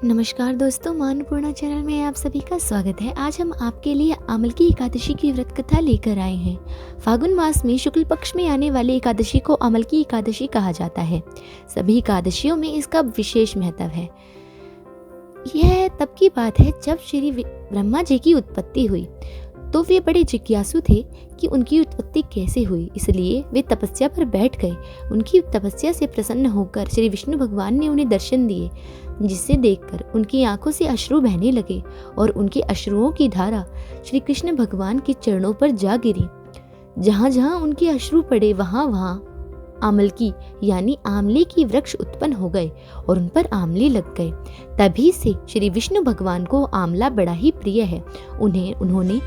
नमस्कार दोस्तों, अन्नपूर्णा चैनल में आप सभी का स्वागत है। आज हम आपके लिए आमल की एकादशी की व्रत कथा लेकर आए हैं। फागुन मास में शुक्ल पक्ष में आने वाली एकादशी को आमल की एकादशी कहा जाता है। सभी एकादशियों में इसका विशेष महत्व है। यह तब की बात है जब श्री ब्रह्मा जी की उत्पत्ति हुई, तो वे बड़े जिज्ञासु थे कि उनकी उत्पत्ति कैसे हुई। इसलिए वे तपस्या पर बैठ गए। उनकी तपस्या से प्रसन्न होकर श्री विष्णु भगवान ने उन्हें दर्शन दिए, जिसे देखकर उनकी आंखों से अश्रु बहने लगे और उनके अश्रुओं की धारा श्री कृष्ण भगवान के चरणों पर जा गिरी। जहाँ जहाँ उनके अश्रु पड़े वहाँ वहाँ आमल की यानी आमले की वृक्ष उत्पन्न हो गए और उन पर आमले लग गए। तभी से श्री विष्णु भगवान को आमला बड़ा ही प्रिय है। उन्होंने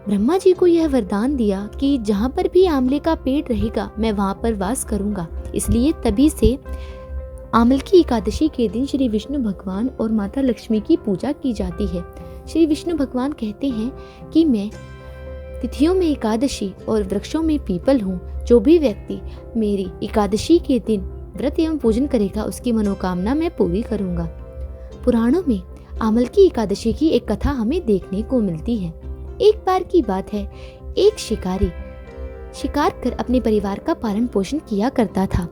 ब्रह्मा जी को यह वरदान दिया कि जहाँ पर भी आमले का पेड़ रहेगा मैं वहाँ पर वास करूँगा। इसलिए तभी से आमल की एकादशी के दिन श्री विष्णु भगवान और माता लक्ष्मी की पूजा की जाती है। श्री विष्णु भगवान कहते हैं कि मैं तिथियों में एकादशी और वृक्षों में पीपल हूँ। जो भी व्यक्ति मेरी एकादशी के दिन व्रत एवं पूजन करेगा उसकी मनोकामना मैं पूरी करूँगा। पुराणों में आमल की एकादशी की एक कथा हमें देखने को मिलती है। एक बार की बात है, एक शिकारी शिकार कर अपने परिवार का पालन पोषण किया करता था।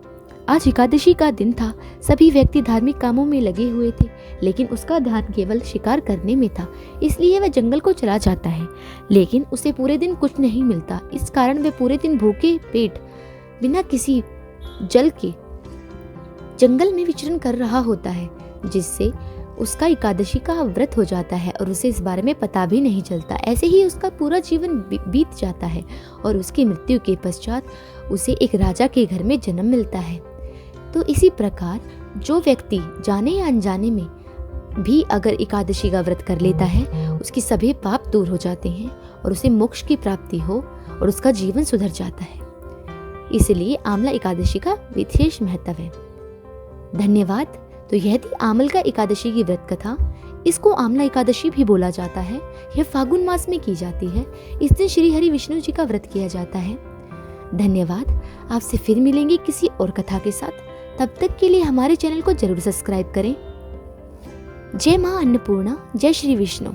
आज एकादशी का दिन था। सभी व्यक्ति धार्मिक कामों में लगे हुए थे, लेकिन उसका ध्यान केवल शिकार करने में था। इसलिए वह जंगल को चला जाता है, लेकिन उसे पूरे दिन कुछ नहीं मिलता। इस कारण वह पूरे दिन भूखे पेट बिना किसी जल के जंगल में विचरण कर रहा होता है, जिससे उसका एकादशी का व्रत हो जाता है और उसे इस बारे में पता भी नहीं चलता। ऐसे ही उसका पूरा जीवन बीत जाता है और उसकी मृत्यु के पश्चात उसे एक राजा के घर में जन्म मिलता है। तो इसी प्रकार जो व्यक्ति जाने या अनजाने में भी अगर एकादशी का व्रत कर लेता है, उसके सभी पाप दूर हो जाते हैं और उसे मोक्ष की प्राप्ति हो और उसका जीवन सुधर जाता है। इसलिए आमला एकादशी का विशेष महत्व है। धन्यवाद। तो यह थी आमल का एकादशी की व्रत कथा। इसको आमला एकादशी भी बोला जाता है। यह फागुन मास में की जाती है। इस दिन श्री हरि विष्णु जी का व्रत किया जाता है। धन्यवाद। आपसे फिर मिलेंगे किसी और कथा के साथ। तब तक के लिए हमारे चैनल को जरूर सब्सक्राइब करें। जय मां अन्नपूर्णा, जय श्री विष्णु।